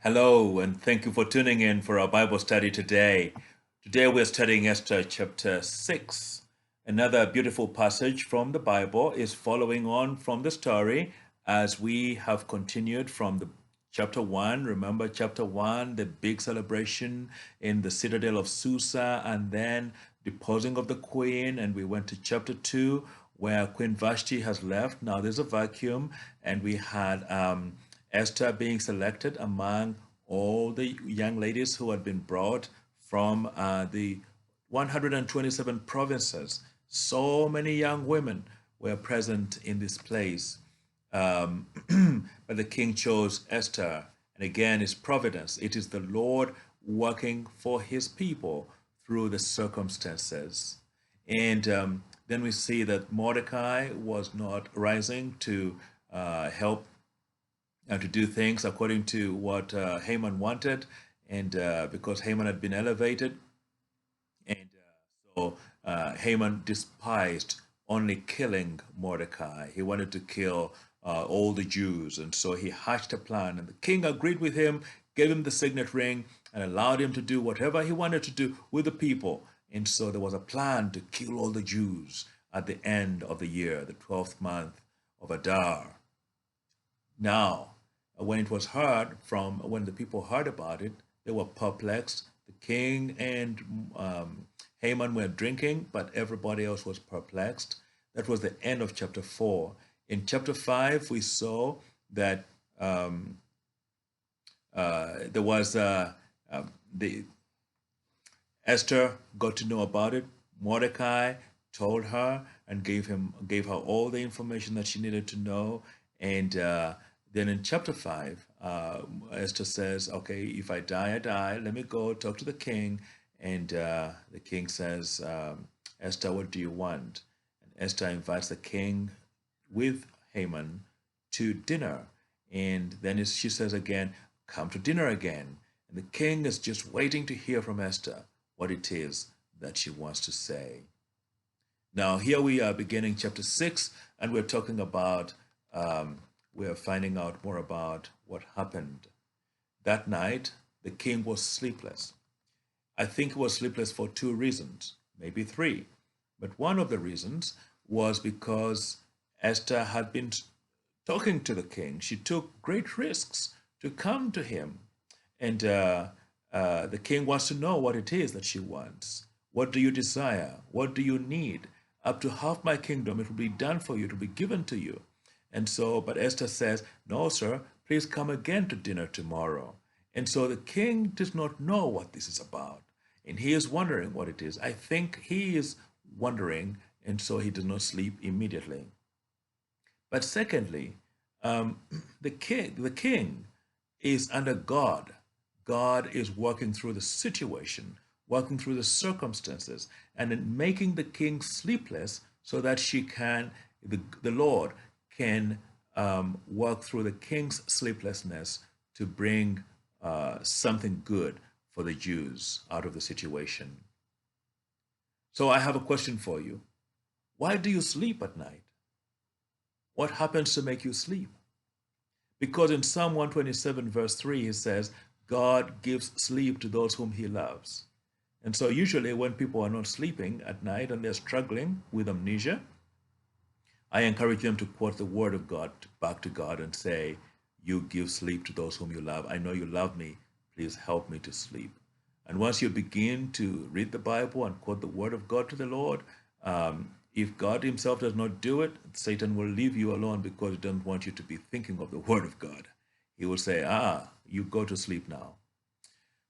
Hello, and thank you for tuning in for our Bible study today. Today we're studying Esther chapter 6. Another beautiful passage from the Bible is following on from the story as we have continued from the chapter 1. Remember chapter 1, the big celebration in the citadel of Susa, and then deposing of the queen, and we went to chapter 2 where Queen Vashti has left. Now there's a vacuum, and we had Esther being selected among all the young ladies who had been brought from the 127 provinces. So many young women were present in this place. Um, but the king chose Esther. And again, it's providence. It is the Lord working for his people through the circumstances. And then we see that Mordecai was not rising to help to do things according to what Haman wanted, and because Haman had been elevated, and Haman despised only killing Mordecai. He wanted to kill all the Jews, and so he hatched a plan. And the king agreed with him, gave him the signet ring, and allowed him to do whatever he wanted to do with the people. And so there was a plan to kill all the Jews at the end of the year, the 12th month of Adar. Now, when it was heard from, when the people heard about it, they were perplexed. The king and Haman were drinking, but everybody else was perplexed. That was the end of chapter 4. In chapter 5, we saw that there was the Esther got to know about it. Mordecai told her and gave her all the information that she needed to know. And then in chapter 5, Esther says, okay, if I die, I die. Let me go talk to the king. And the king says, Esther, what do you want? And Esther invites the king with Haman to dinner. And then she says again, come to dinner again. And the king is just waiting to hear from Esther what it is that she wants to say. Now, here we are beginning chapter 6, and we're talking about, we are finding out more about what happened. That night, the king was sleepless. I think he was sleepless for two reasons, maybe three. But one of the reasons was because Esther had been talking to the king. She took great risks to come to him. And the king wants to know what it is that she wants. What do you desire? What do you need? Up to half my kingdom, it will be done for you, it will be given to you. And so, but Esther says, no, sir, please come again to dinner tomorrow. And so the king does not know what this is about. And he is wondering what it is. I think he is wondering, and so he does not sleep immediately. But secondly, the king is under God. God is working through the situation, working through the circumstances, and in making the king sleepless so that the Lord can work through the king's sleeplessness to bring something good for the Jews out of the situation. So I have a question for you. Why do you sleep at night? What happens to make you sleep? Because in Psalm 127, verse 3, he says, God gives sleep to those whom he loves. And so usually when people are not sleeping at night and they're struggling with amnesia, I encourage them to quote the word of God back to God and say, you give sleep to those whom you love. I know you love me. Please help me to sleep. And once you begin to read the Bible and quote the word of God to the Lord, if God himself does not do it, Satan will leave you alone because he doesn't want you to be thinking of the word of God. He will say, you go to sleep now.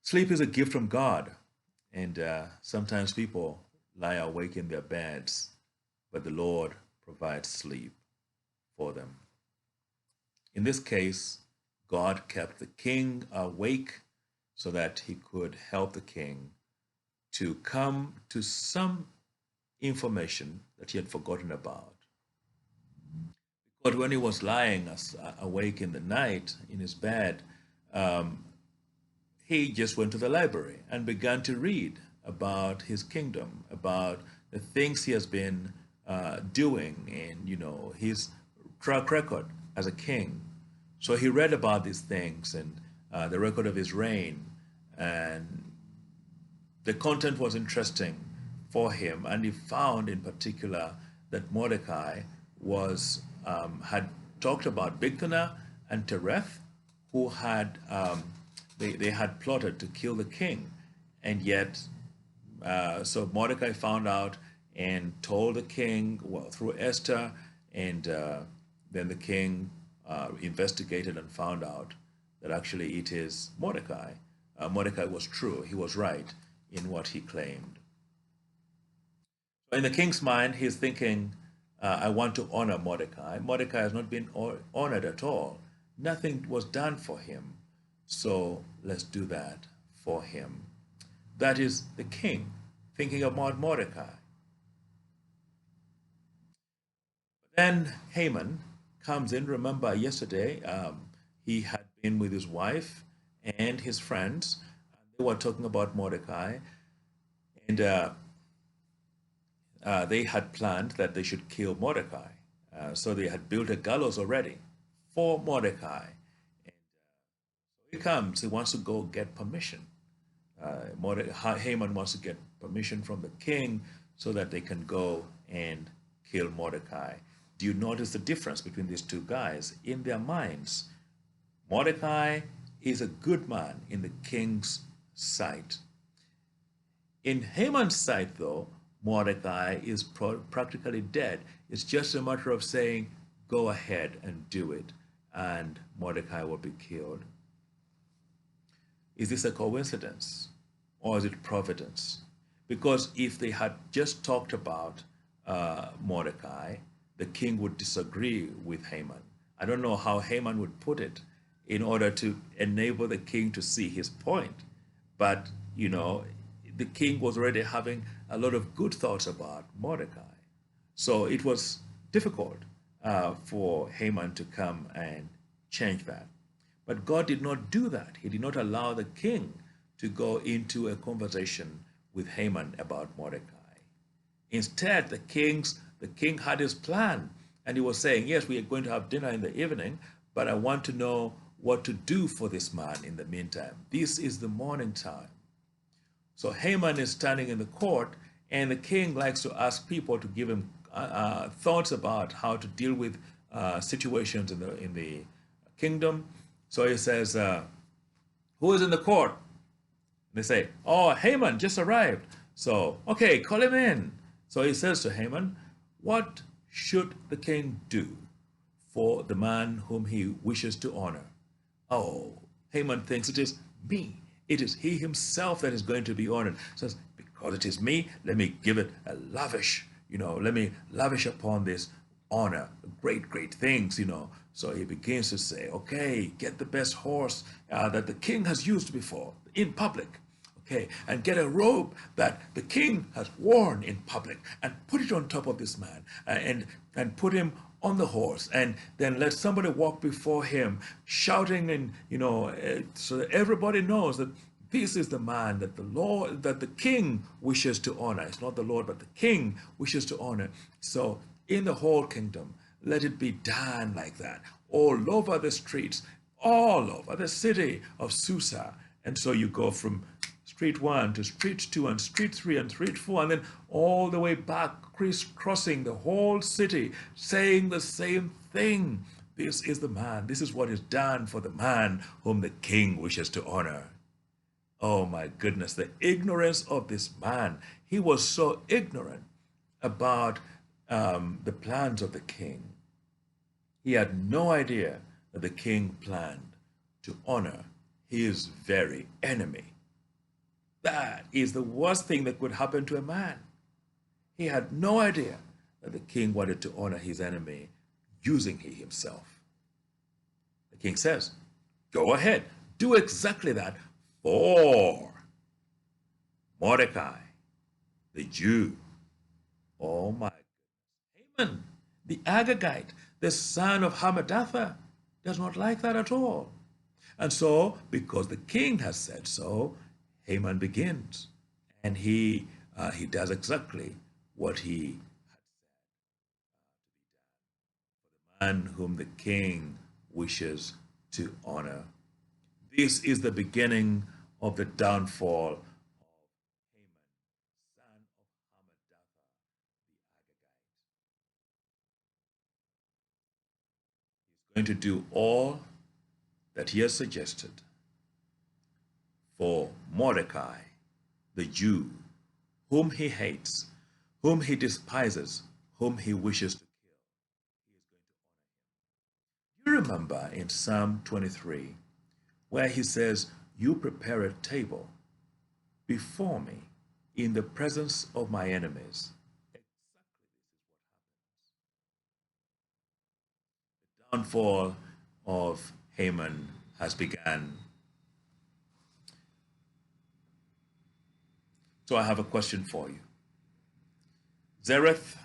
Sleep is a gift from God. And sometimes people lie awake in their beds, but the Lord provides sleep for them. In this case, God kept the king awake so that he could help the king to come to some information that he had forgotten about. But when he was lying awake in the night in his bed, um, he just went to the library and began to read about his kingdom, about the things he has been doing, and his track record as a king. So he read about these things, and the record of his reign, and the content was interesting for him, and he found in particular that Mordecai was had talked about Bigthana and Tereth, who had they had plotted to kill the king, and yet so Mordecai found out and told the king, well, through Esther, and then the king investigated and found out that actually it is Mordecai. Mordecai was true; he was right in what he claimed. So in the king's mind, he's thinking, I want to honor Mordecai. Mordecai has not been honored at all. Nothing was done for him. So let's do that for him. That is the king thinking about Mordecai. Then Haman comes in. Remember yesterday, he had been with his wife and his friends. They were talking about Mordecai. And they had planned that they should kill Mordecai. So they had built a gallows already for Mordecai. And he comes, he wants to go get permission. Haman wants to get permission from the king so that they can go and kill Mordecai. Do you notice the difference between these two guys? In their minds, Mordecai is a good man in the king's sight. In Haman's sight, though, Mordecai is practically dead. It's just a matter of saying, go ahead and do it, and Mordecai will be killed. Is this a coincidence, or is it providence? Because if they had just talked about Mordecai, the king would disagree with Haman. I don't know how Haman would put it in order to enable the king to see his point. But, you know, the king was already having a lot of good thoughts about Mordecai. So it was difficult for Haman to come and change that. But God did not do that. He did not allow the king to go into a conversation with Haman about Mordecai. Instead, the king had his plan, and he was saying, yes, we are going to have dinner in the evening, but I want to know what to do for this man in the meantime. This is the morning time. So Haman is standing in the court, and the king likes to ask people to give him thoughts about how to deal with situations in the kingdom. So he says, who is in the court? They say, oh, Haman just arrived. So, okay, call him in. So he says to Haman, what should the king do for the man whom he wishes to honor? Oh, Haman thinks it is me. It is he himself that is going to be honored. Says, because it is me, let me give it a lavish, let me lavish upon this honor, great, great things, So he begins to say, okay, get the best horse that the king has used before in public. Okay, and get a robe that the king has worn in public and put it on top of this man and put him on the horse, and then let somebody walk before him shouting, and so that everybody knows that this is the man that the king wishes to honor. It's not the Lord, but the king wishes to honor. So in the whole kingdom, let it be done like that, all over the streets, all over the city of Susa. And so you go from Street 1 to Street 2 and Street 3 and Street 4, and then all the way back, crisscrossing the whole city, saying the same thing. This is the man. This is what is done for the man whom the king wishes to honor. Oh my goodness, the ignorance of this man. He was so ignorant about the plans of the king. He had no idea that the king planned to honor his very enemy. That is the worst thing that could happen to a man. He had no idea that the king wanted to honor his enemy using he himself. The king says, go ahead, do exactly that for Mordecai, the Jew. Oh my goodness. Haman, the Agagite, the son of Hammedatha, does not like that at all. And so, because the king has said so, Haman begins, and he does exactly what he had said, for the man whom the king wishes to honor. This is the beginning of the downfall of Haman, son of Hammedatha the Agagite. He's going to do all that he has suggested for Mordecai, the Jew, whom he hates, whom he despises, whom he wishes to kill. He is going to honor him. You remember in Psalm 23, where he says, "You prepare a table before me in the presence of my enemies." The downfall of Haman has begun. So I have a question for you. Zereth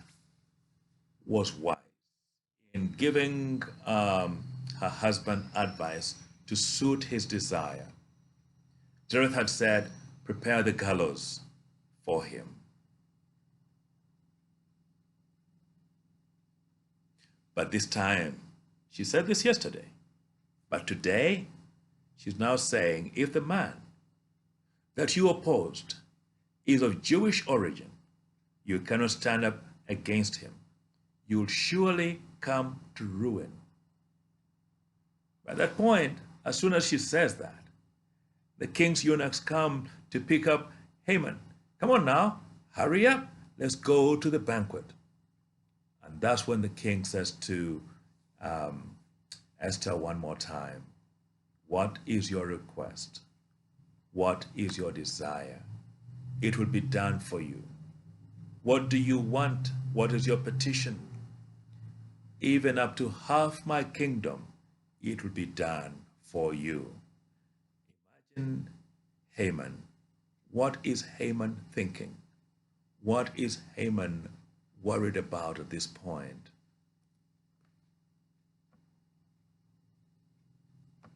was wise in giving her husband advice to suit his desire. Zereth had said, "Prepare the gallows for him." But this time, she said this yesterday, but today, she's now saying, if the man that you opposed is of Jewish origin, you cannot stand up against him. You'll surely come to ruin. By that point, as soon as she says that, the king's eunuchs come to pick up Haman. "Come on now, hurry up, let's go to the banquet." And that's when the king says to Esther one more time, "What is your request? What is your desire? It will be done for you. What do you want? What is your petition? Even up to half my kingdom, it will be done for you." Imagine Haman. What is Haman thinking? What is Haman worried about at this point?